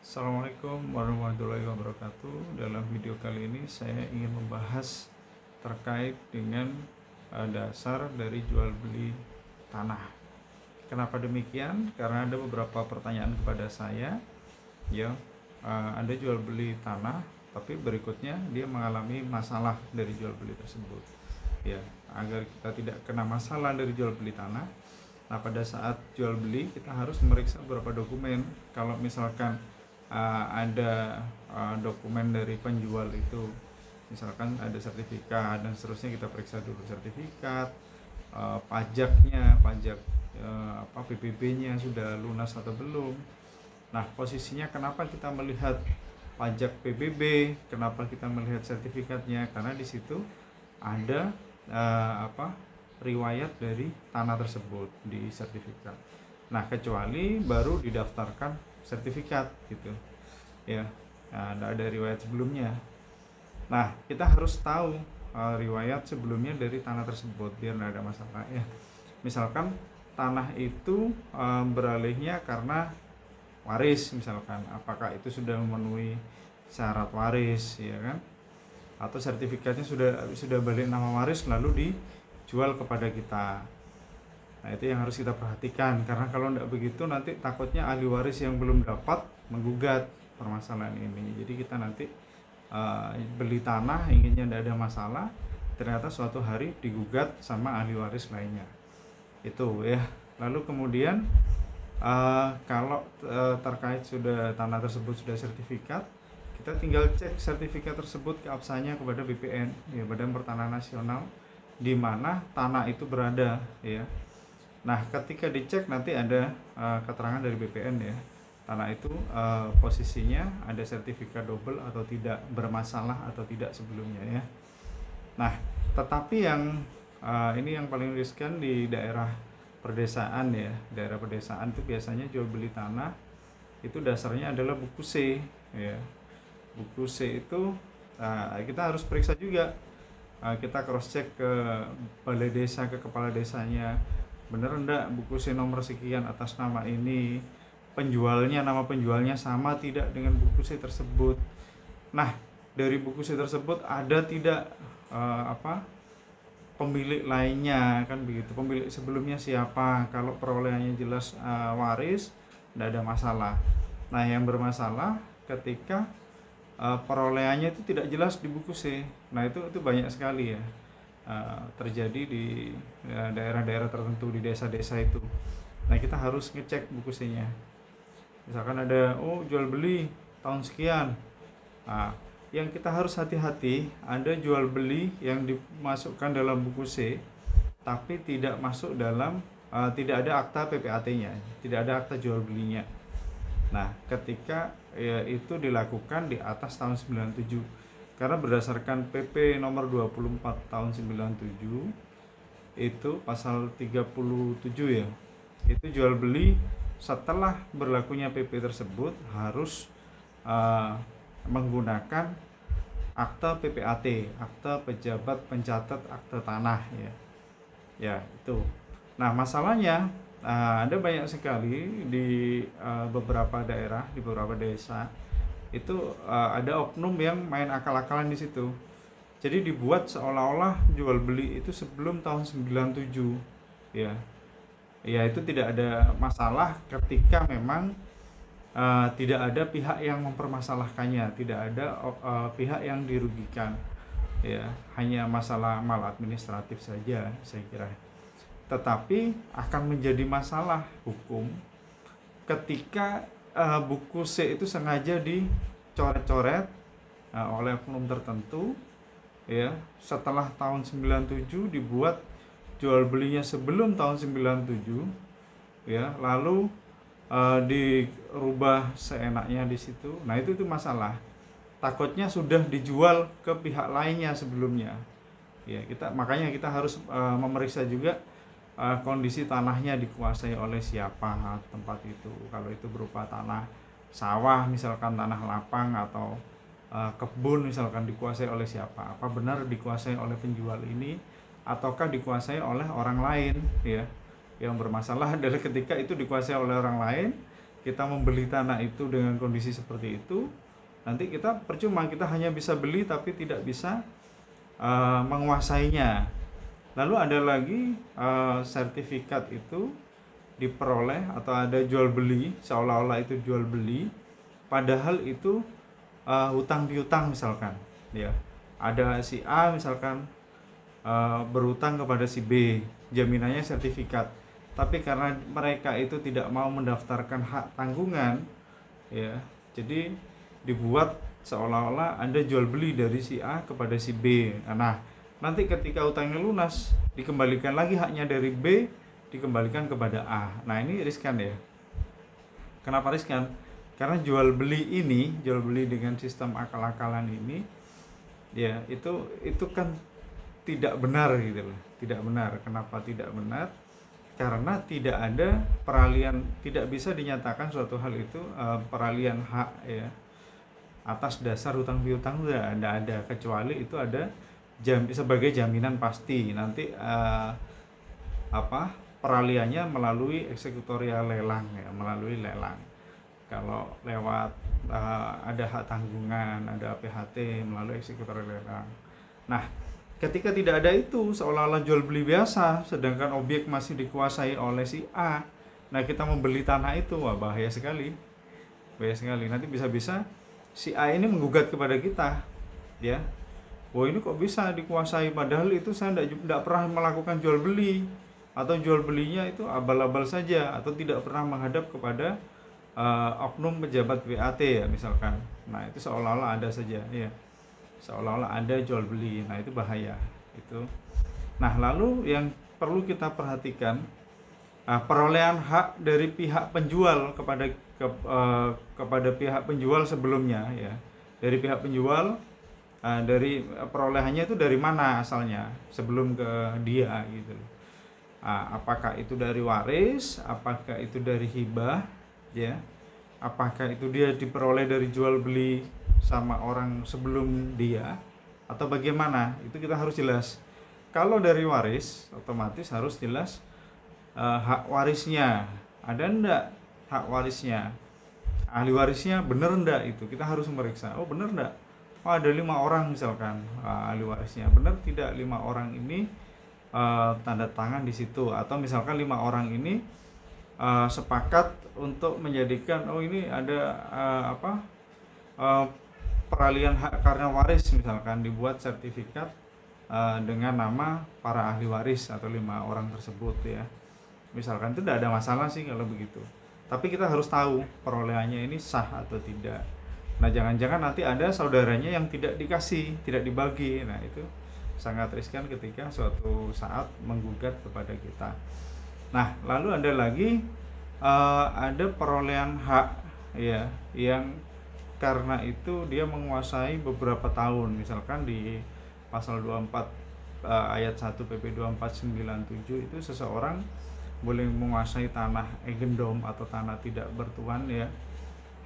Assalamualaikum warahmatullahi wabarakatuh. Dalam video kali ini saya ingin membahas terkait dengan dasar dari jual beli tanah. Kenapa demikian? Karena ada beberapa pertanyaan kepada saya, ya, Anda jual beli tanah, tapi berikutnya dia mengalami masalah dari jual beli tersebut. Ya, agar kita tidak kena masalah dari jual beli tanah. Nah, pada saat jual beli kita harus memeriksa beberapa dokumen. Kalau misalkan ada dokumen dari penjual itu, misalkan ada sertifikat dan seterusnya, kita periksa dulu sertifikat, pajaknya, pajak PBB-nya sudah lunas atau belum. Nah, posisinya kenapa kita melihat pajak PBB, kenapa kita melihat sertifikatnya? Karena di situ ada riwayat dari tanah tersebut di sertifikat. Nah, kecuali baru didaftarkan sertifikat gitu ya, tidak ada riwayat sebelumnya. Nah, kita harus tahu riwayat sebelumnya dari tanah tersebut biar tidak ada masalah ya. Misalkan tanah itu beralihnya karena waris, misalkan apakah itu sudah memenuhi syarat waris ya kan, atau sertifikatnya sudah balik nama waris lalu dijual kepada kita. Nah, itu yang harus kita perhatikan, karena kalau tidak begitu nanti takutnya ahli waris yang belum dapat menggugat permasalahan ini. Jadi kita nanti beli tanah inginnya tidak ada masalah, ternyata suatu hari digugat sama ahli waris lainnya. Itu ya. Lalu kemudian kalau terkait sudah tanah tersebut sudah sertifikat, kita tinggal cek sertifikat tersebut keabsahannya kepada BPN ya, Badan Pertanahan Nasional, di mana tanah itu berada ya. Nah, ketika dicek nanti ada keterangan dari BPN ya, tanah itu posisinya ada sertifikat double atau tidak, bermasalah atau tidak sebelumnya ya. Nah, tetapi yang ini yang paling riskan di daerah perdesaan ya. Daerah perdesaan itu biasanya jual beli tanah itu dasarnya adalah buku C ya. Buku C itu kita harus periksa juga, kita cross check ke balai desa, ke kepala desanya, bener enggak buku C nomor sekian atas nama ini, penjualnya, nama penjualnya sama tidak dengan buku C tersebut. Nah, dari buku C tersebut ada tidak pemilik lainnya, kan begitu, pemilik sebelumnya siapa. Kalau perolehannya jelas waris, tidak ada masalah. Nah, yang bermasalah ketika perolehannya itu tidak jelas di buku C. Nah, itu banyak sekali ya, terjadi di daerah-daerah tertentu, di desa-desa itu. Nah, kita harus ngecek buku C-nya. Misalkan ada jual beli tahun sekian. Nah, yang kita harus hati-hati, ada jual beli yang dimasukkan dalam buku C tapi tidak masuk dalam tidak ada akta PPAT-nya, tidak ada akta jual belinya. Nah, ketika itu dilakukan di atas tahun 97, karena berdasarkan PP nomor 24 tahun 97 itu pasal 37 ya, itu jual beli setelah berlakunya PP tersebut harus menggunakan akta PPAT, akta pejabat pencatat akta tanah ya. Ya, itu. Nah, masalahnya ada banyak sekali di beberapa daerah, di beberapa desa itu ada oknum yang main akal-akalan di situ. Jadi dibuat seolah-olah jual beli itu sebelum tahun 97 ya. Ya, itu tidak ada masalah ketika memang tidak ada pihak yang mempermasalahkannya, tidak ada pihak yang dirugikan ya, hanya masalah maladministratif saja saya kira. Tetapi akan menjadi masalah hukum ketika buku C itu sengaja dicoret-coret oleh oknum tertentu ya, setelah tahun 97 dibuat jual belinya sebelum tahun 97 ya, lalu dirubah seenaknya di situ. Nah, itu masalah. Takutnya sudah dijual ke pihak lainnya sebelumnya. Ya, makanya kita harus memeriksa juga kondisi tanahnya dikuasai oleh siapa tempat itu. Kalau itu berupa tanah sawah, misalkan tanah lapang, atau kebun misalkan, dikuasai oleh siapa? Apa benar dikuasai oleh penjual ini ataukah dikuasai oleh orang lain ya? Yang bermasalah adalah ketika itu dikuasai oleh orang lain, kita membeli tanah itu dengan kondisi seperti itu, nanti kita percuma, kita hanya bisa beli tapi tidak bisa menguasainya. Lalu ada lagi sertifikat itu diperoleh atau ada jual beli, seolah-olah itu jual beli, padahal itu hutang piutang misalkan, ya. Ada si A misalkan berutang kepada si B, jaminannya sertifikat. Tapi karena mereka itu tidak mau mendaftarkan hak tanggungan, ya, jadi dibuat seolah-olah ada jual beli dari si A kepada si B. Nah, nanti ketika utangnya lunas, dikembalikan lagi haknya dari B, dikembalikan kepada A. Nah, ini riskan ya. Kenapa riskan? Karena jual beli dengan sistem akal-akalan ini, ya, itu kan tidak benar gitu loh. Tidak benar. Kenapa tidak benar? Karena tidak ada peralihan, tidak bisa dinyatakan suatu hal itu peralihan hak, ya, atas dasar hutang piutang, tidak ada, kecuali itu ada sebagai jaminan pasti nanti peralihannya melalui eksekutorial lelang, ya, melalui lelang. Kalau lewat ada hak tanggungan, ada PHT melalui eksekutorial lelang. Nah, ketika tidak ada itu, seolah-olah jual beli biasa, sedangkan objek masih dikuasai oleh si A. Nah, kita membeli tanah itu, wah, bahaya sekali. Bahaya sekali. Nanti bisa-bisa si A ini menggugat kepada kita, ya. Wah, ini kok bisa dikuasai, padahal itu saya tidak pernah melakukan jual beli, atau jual belinya itu abal-abal saja, atau tidak pernah menghadap kepada oknum pejabat VAT, ya, misalkan. Nah, itu seolah-olah ada saja, ya. Seolah-olah ada jual beli. Nah, itu bahaya itu. Nah, lalu yang perlu kita perhatikan, perolehan hak dari pihak penjual kepada pihak penjual sebelumnya, ya. Dari pihak penjual, dari perolehannya itu dari mana asalnya sebelum ke dia gitu. Apakah itu dari waris, apakah itu dari hibah, ya, apakah itu dia diperoleh dari jual beli sama orang sebelum dia, atau bagaimana, itu kita harus jelas. Kalau dari waris, otomatis harus jelas hak warisnya, ada enggak hak warisnya, ahli warisnya bener enggak, itu kita harus memeriksa. Oh, bener enggak? Oh, ada 5 orang misalkan ahli warisnya, bener tidak 5 orang ini tanda tangan di situ, atau misalkan 5 orang ini sepakat untuk menjadikan, oh, ini ada peralihan hak karena waris, misalkan dibuat sertifikat dengan nama para ahli waris atau 5 orang tersebut, ya. Misalkan itu tidak ada masalah sih kalau begitu. Tapi kita harus tahu perolehannya ini sah atau tidak. Nah, jangan-jangan nanti ada saudaranya yang tidak dikasih, tidak dibagi. Nah, itu sangat riskan ketika suatu saat menggugat kepada kita. Nah, lalu ada lagi ada perolehan hak, ya, yang karena itu dia menguasai beberapa tahun. Misalkan di pasal 24 ayat 1 PP 2497 itu seseorang boleh menguasai tanah eigendom atau tanah tidak bertuan, ya,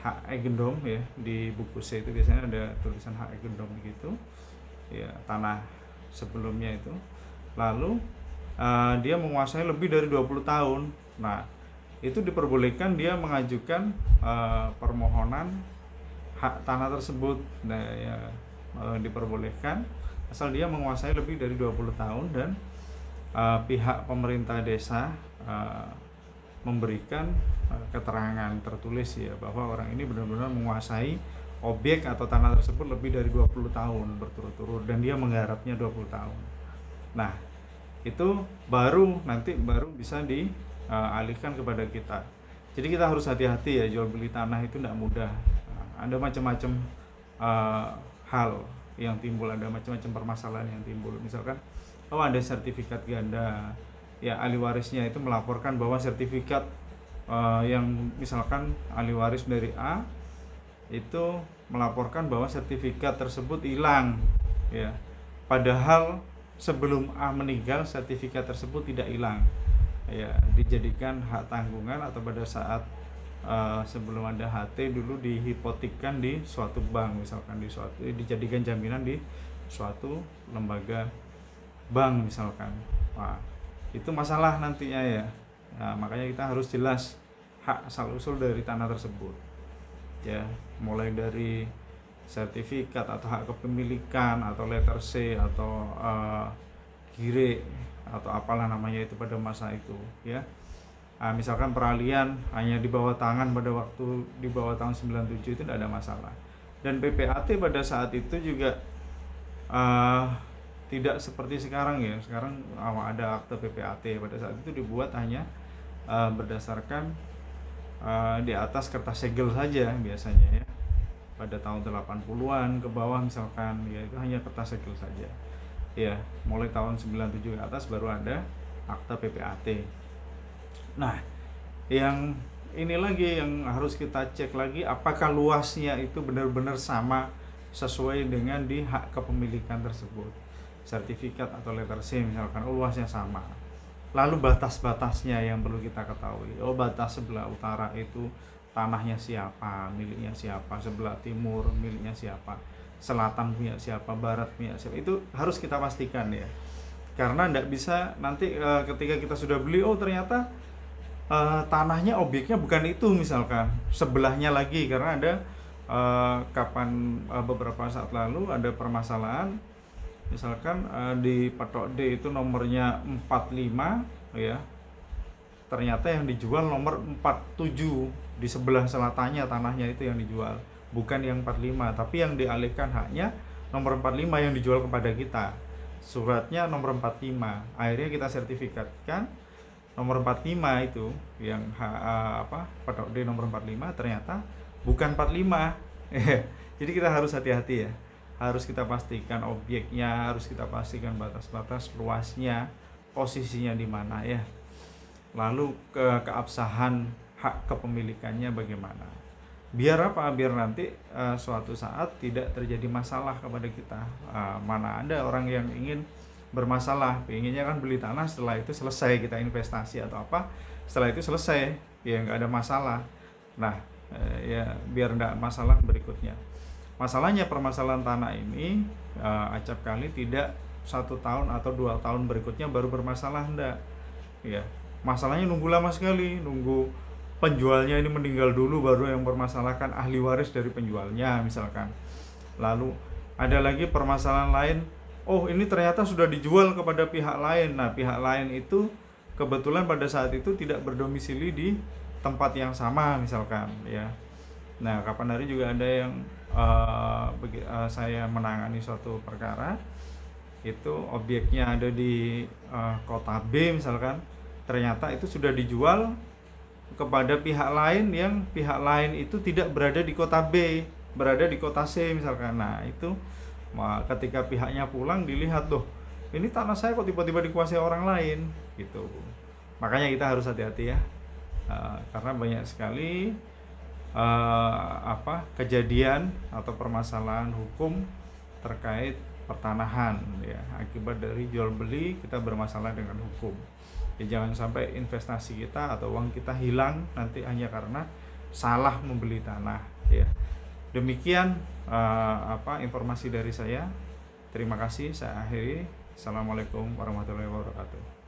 hak eigendom, ya. Di buku C itu biasanya ada tulisan hak eigendom gitu, ya, tanah sebelumnya itu. Lalu dia menguasai lebih dari 20 tahun. Nah, itu diperbolehkan dia mengajukan permohonan hak tanah tersebut. Nah, ya, diperbolehkan asal dia menguasai lebih dari 20 tahun dan pihak pemerintah desa memberikan keterangan tertulis, ya, bahwa orang ini benar-benar menguasai objek atau tanah tersebut lebih dari 20 tahun berturut-turut dan dia menggarapnya 20 tahun. Nah, itu baru bisa dialihkan kepada kita. Jadi kita harus hati-hati, ya, jual beli tanah itu tidak mudah. Ada macam-macam hal yang timbul, ada macam-macam permasalahan yang timbul. Misalkan, ada sertifikat ganda, ya, ahli warisnya itu melaporkan bahwa sertifikat yang misalkan ahli waris dari A itu melaporkan bahwa sertifikat tersebut hilang, ya, padahal sebelum A meninggal sertifikat tersebut tidak hilang, ya, dijadikan hak tanggungan atau pada saat sebelum ada HT dulu dihipotekkan di suatu bank, misalkan dijadikan jaminan di suatu lembaga bank misalkan. Wah, itu masalah nantinya, ya. Nah, makanya kita harus jelas hak asal usul dari tanah tersebut, ya, mulai dari sertifikat atau hak kepemilikan atau letter C atau gire atau apalah namanya itu pada masa itu, ya. Misalkan peralihan hanya di bawah tangan pada waktu di bawah tahun 97 itu tidak ada masalah. Dan PPAT pada saat itu juga tidak seperti sekarang, ya. Sekarang ada akte PPAT, pada saat itu dibuat hanya berdasarkan di atas kertas segel saja biasanya, ya. Pada tahun 80-an ke bawah misalkan, ya, itu hanya kertas segel saja. Ya, mulai tahun 97 ke atas baru ada akte PPAT. Nah, yang ini lagi yang harus kita cek lagi, apakah luasnya itu benar-benar sama sesuai dengan di hak kepemilikan tersebut, sertifikat atau letter C misalkan, luasnya sama. Lalu batas-batasnya yang perlu kita ketahui. Batas sebelah utara itu tanahnya siapa, miliknya siapa, sebelah timur miliknya siapa, selatan punya siapa, barat punya siapa, itu harus kita pastikan, ya. Karena tidak bisa nanti ketika kita sudah beli, ternyata tanahnya, objeknya bukan itu, misalkan sebelahnya lagi. Karena ada beberapa saat lalu ada permasalahan, misalkan di Petok D itu nomornya 45, ya, ternyata yang dijual nomor 47, di sebelah selatannya tanahnya itu yang dijual, bukan yang 45, tapi yang dialihkan haknya nomor 45 yang dijual kepada kita, suratnya nomor 45. Akhirnya kita sertifikatkan nomor 45 itu yang Petok D nomor 45 ternyata bukan 45. Jadi kita harus hati-hati, ya. Harus kita pastikan objeknya, harus kita pastikan batas-batas luasnya, posisinya di mana, ya. Lalu keabsahan hak kepemilikannya bagaimana. Biar apa? Biar nanti suatu saat tidak terjadi masalah kepada kita. Mana ada orang yang ingin bermasalah, pengennya kan beli tanah, setelah itu selesai kita investasi atau apa, setelah itu selesai, ya nggak ada masalah. Nah, ya biar nggak masalah berikutnya. Masalahnya permasalahan tanah ini acap kali tidak 1 tahun atau 2 tahun berikutnya baru bermasalah, enggak, ya. Masalahnya nunggu lama sekali, nunggu penjualnya ini meninggal dulu baru yang mempermasalahkan ahli waris dari penjualnya misalkan. Lalu ada lagi permasalahan lain, ini ternyata sudah dijual kepada pihak lain. Nah, pihak lain itu kebetulan pada saat itu tidak berdomisili di tempat yang sama misalkan, ya. Nah, kapan hari juga ada yang saya menangani suatu perkara, itu objeknya ada di kota B misalkan, ternyata itu sudah dijual kepada pihak lain yang pihak lain itu tidak berada di kota B, berada di kota C misalkan. Nah, itu ketika pihaknya pulang dilihat, ini tanah saya kok tiba-tiba dikuasai orang lain, gitu. Makanya kita harus hati-hati, ya. Karena banyak sekali kejadian atau permasalahan hukum terkait pertanahan, ya, akibat dari jual beli kita bermasalah dengan hukum. Ya, jangan sampai investasi kita atau uang kita hilang nanti hanya karena salah membeli tanah, ya. Demikian informasi dari saya. Terima kasih, saya akhiri. Assalamualaikum warahmatullahi wabarakatuh.